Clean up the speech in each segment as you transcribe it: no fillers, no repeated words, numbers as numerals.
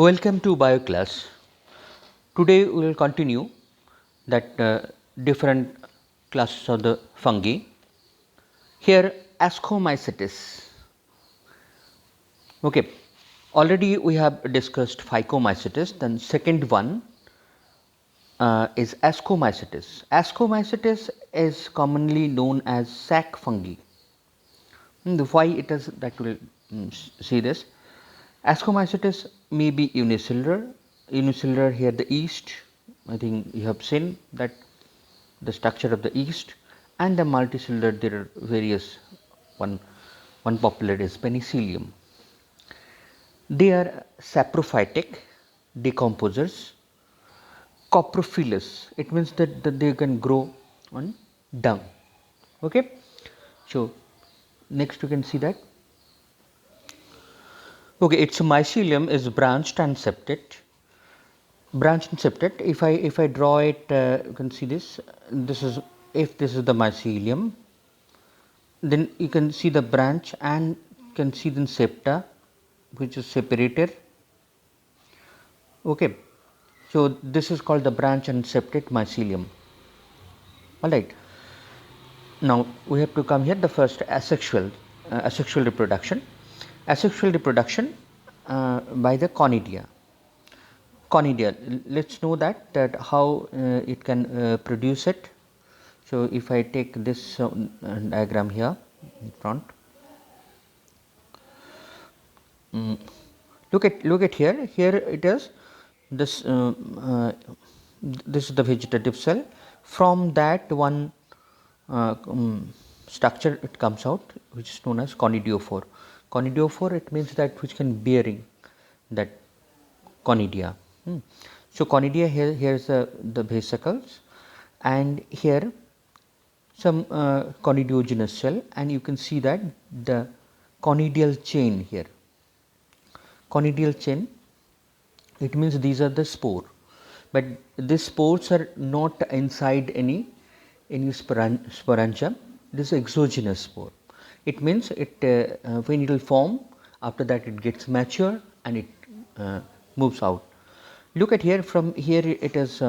Welcome to BioClass. Today we will continue that different classes of the fungi. Here Ascomycetes. Okay, already we have discussed Phycomycetes. Then second one is Ascomycetes. Ascomycetes is commonly known as sac fungi. Why it is that we will see this. Ascomycetes may be unicellular here the yeast. I think you have seen that the structure of the yeast, and the multicellular there are various one popular is penicillium. They are saprophytic decomposers, coprophilous. It means that they can grow on dung. Okay, so next you can see that. Okay, its mycelium is branched and septate. Branched and septate. If I draw it, you can see this. This is if this is the mycelium, then you can see the branch and can see the septa, which is separated. Okay, so this is called the branch and septate mycelium. All right. Now we have to come here. The first asexual reproduction. Asexual reproduction by the conidia. Conidia. Let's know that how it can produce it. So if I take this diagram here in front, look at here. Here it is. This this is the vegetative cell. From that one structure it comes out, which is known as conidiophore. Conidiophore, it means that which can bearing that conidia. So conidia here is the vesicles, and here some conidiogenous cell, and you can see that the conidial chain here. Conidial chain, it means these are the spore, but these spores are not inside any sporangium. This is exogenous spore. It means it when it will form, after that it gets mature and it moves out. Look at here. From here it is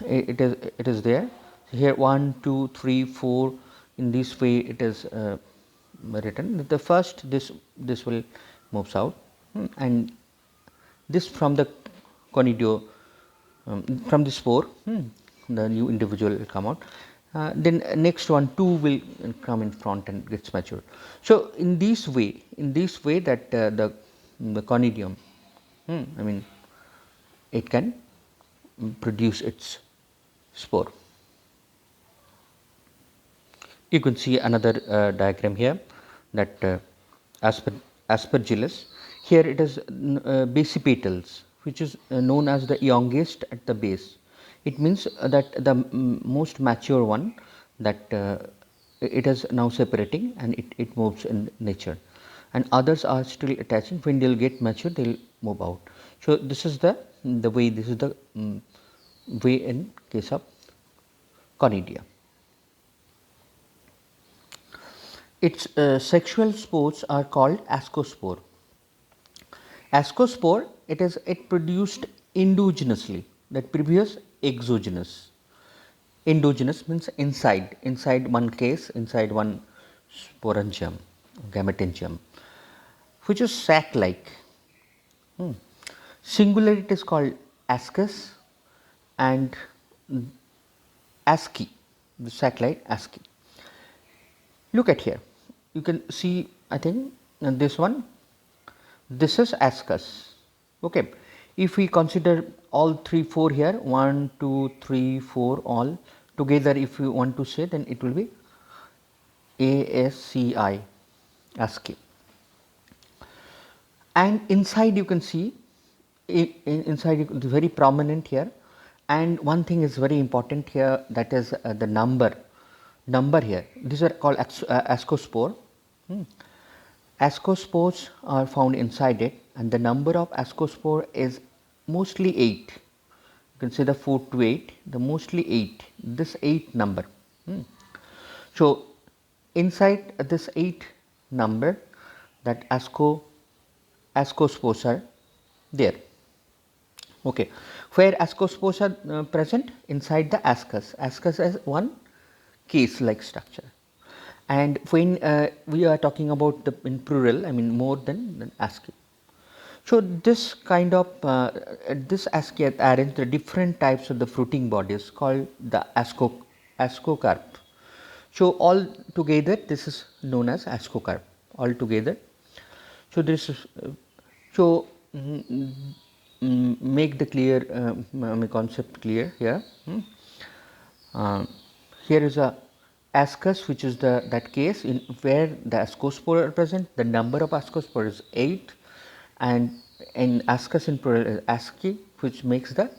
it is there. Here 1 2 3 4, in this way it is written. The first this will moves out, and this from the conidio from the spore, the new individual will come out. Then next one 2 will come in front and gets matured. So in this way that the conidium, I mean it can produce its spore. You can see another diagram here, that aspergillus. Here it is basipetals, which is known as the youngest at the base. It means that the most mature one, that it is now separating and it moves in nature, and others are still attaching. When they will get mature, they will move out. So this is the way, this is the way in case of conidia. Its sexual spores are called ascospore. Ascospore, it produced endogenously, that previous exogenous. Endogenous means inside one case, inside one sporangium, gametangium, which is sac like. Singular it is called ascus, and asci, the sac like asci. Look at here, you can see, I think this one, this is ascus. Okay, if we consider all 3 4 here, 1 2 3 4 all together, if you want to say, then it will be ASCI, ASCII. And inside you can see, inside it is very prominent here, and one thing is very important here, that is the number here. These are called ascospore. Ascospores are found inside it, and the number of ascospore is mostly 8. You can say the 4 to 8, the mostly 8, this 8 number. So inside this 8 number, that ascospore ascospores are there. Okay, where ascospores are present inside the ascus. Ascus is one case like structure, and when we are talking about the in plural, I mean more than asci. So this kind of this asci arrange the different types of the fruiting bodies called the ascocarp. So all together this is known as ascocarp all together. So this is so make the clear concept clear here. Here is a ascus, which is the that case in where the ascospore are present. The number of ascospore is 8, and in ascus in plural is asci, which makes the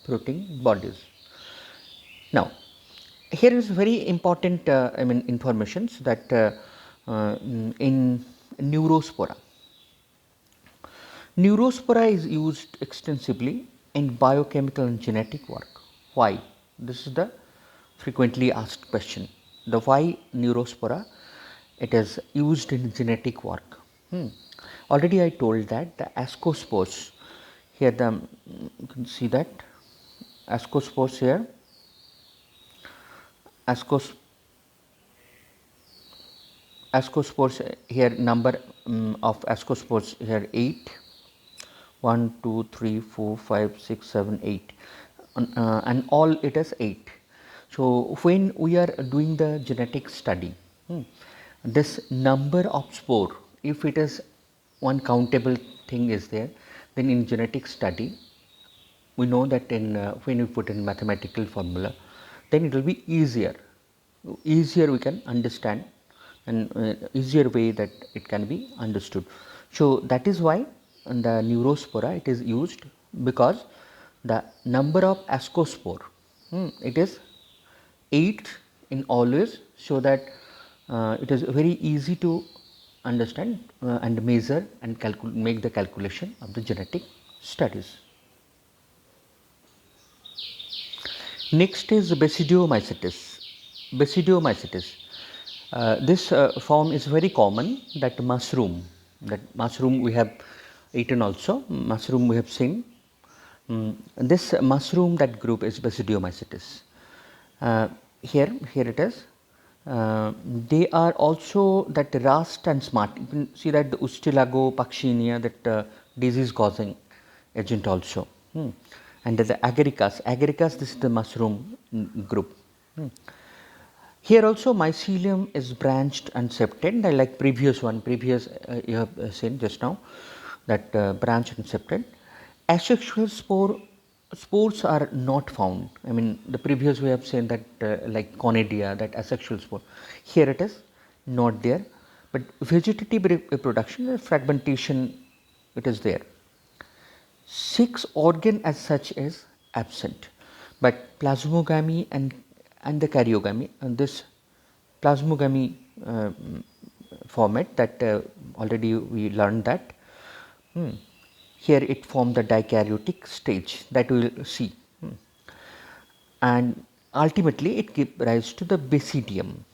fruiting bodies. Now, here is very important I mean informations that in neurospora. Neurospora is used extensively in biochemical and genetic work. Why? This is the frequently asked question. The why neurospora? It is used in genetic work. Already I told that the ascospores, here the you can see that ascospores here, ascos ascospores here number of ascospores here 8, 1, 2, 3, 4, 5, 6, 7, 8 and all it is 8. So when we are doing the genetic study, this number of spore, if it is one countable thing is there, then in genetic study we know that in when we put in mathematical formula, then it will be easier we can understand, and easier way that it can be understood. So that is why in the neurospora it is used, because the number of ascospore it is 8 in always, so that it is very easy to understand and measure and make the calculation of the genetic studies. Next is basidiomycetes. Basidiomycetes. This form is very common, that mushroom we have eaten also, mushroom we have seen. This mushroom, that group is basidiomycetes. Here it is. They are also that rust and smart. You can see that the Ustilago Paxinia, that disease causing agent also. And the agaricus, this is the mushroom group. Here also mycelium is branched and septate, like previous you have seen just now, that branched and septate. Asexual spores are not found. I mean the previous we have seen that like conidia, that asexual spore. Here it is not there, but vegetative reproduction, fragmentation, it is there. 6 organ as such is absent, but plasmogamy and the karyogamy, and this plasmogamy format that already we learned that here it formed the dikaryotic stage, that we will see, and ultimately it gives rise to the basidium,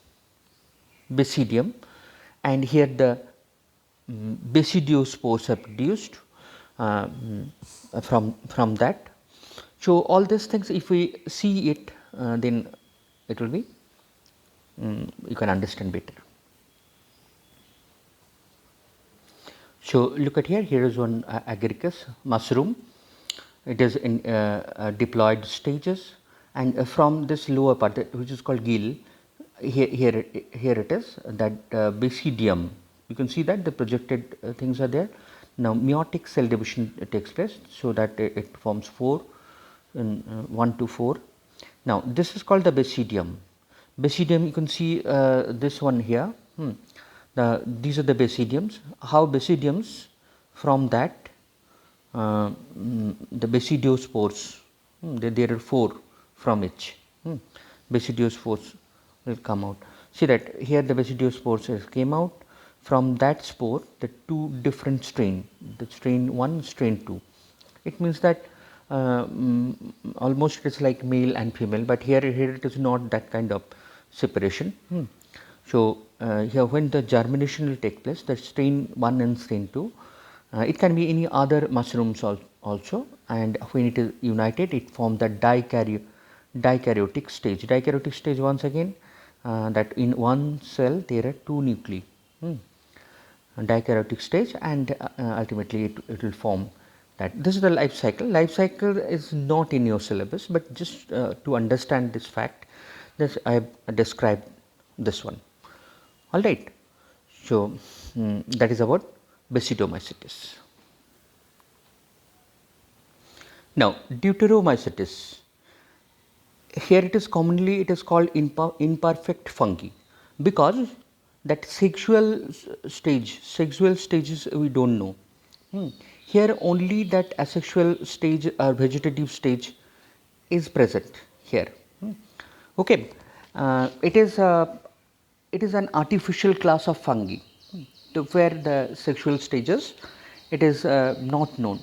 and here the basidiospores are produced from that. So all these things, if we see it, then it will be you can understand better. So look at here. Here is one agaricus mushroom. It is in diploid stages, and from this lower part, which is called gill, here it is that basidium. You can see that the projected things are there. Now meiotic cell division takes place, so that it forms 4 in 1 to 4. Now this is called the basidium. Basidium, you can see this one here. These are the basidiums. How basidiums, from that the basidiospores, there are 4 from each. Basidiospores will come out. See that here the basidiospores came out. From that spore, the 2 different strain, the strain 1, strain 2. It means that almost it is like male and female, but here it is not that kind of separation. So here when the germination will take place, the strain 1 and strain 2, It can be any other mushrooms also, and when it is united, it forms the dikaryotic stage. Dikaryotic stage, once again, that in one cell there are two nuclei. Dikaryotic stage, and ultimately it will form that. This is the life cycle. Life cycle is not in your syllabus, but just to understand this fact, this I have described this one. All right. So, that is about Basidiomycetes. Now, Deuteromycetes, here it is called imperfect fungi, because that sexual stages we do not know. Here only that asexual stage or vegetative stage is present here. Okay, it is an artificial class of fungi, to where the sexual stages it is not known.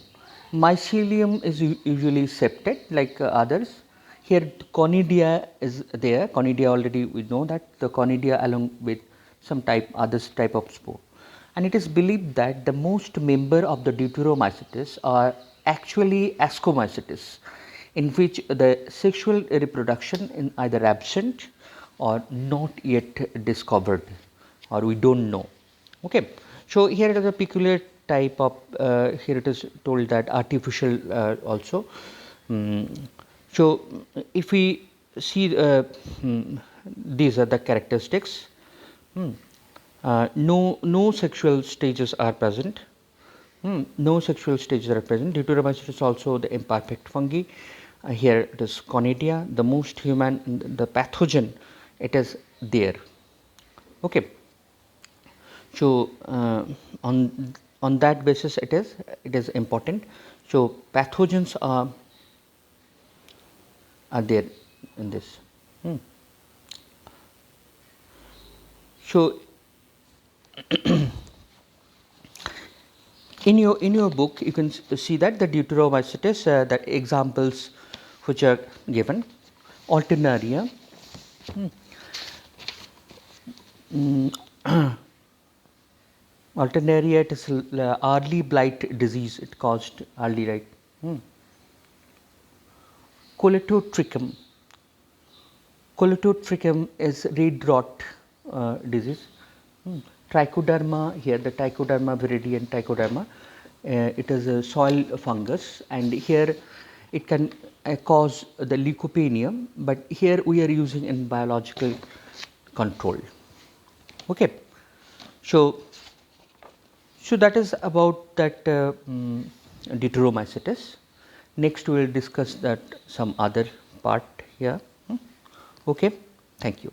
Mycelium is usually septate like others. Here conidia is there. Conidia, already we know that the conidia along with some type of spore, and it is believed that the most member of the Deuteromycetes are actually Ascomycetes, in which the sexual reproduction is either absent or not yet discovered, or we do not know. Okay. So, here it is a peculiar type of, here it is told that artificial also. So, if we see these are the characteristics. No sexual stages are present. No sexual stages are present. Deuteromycetes is also the imperfect fungi. Here it is conidia, the most human, the pathogen, it is there. Okay. So, on that basis it is important. So, pathogens are there in this. So, in your book you can see that the Deuteromycetes, the examples which are given: Alternaria, Alternaria, it is early blight disease, it caused early, right? Coletotrichum. Coletotrichum is red rot disease. Trichoderma, here the Trichoderma viridi and Trichoderma, it is a soil fungus, and here it can cause the leukopenia, but here we are using in biological control. Okay. So, that is about that Deuteromycetes. Next we will discuss that some other part here. Okay. Thank you.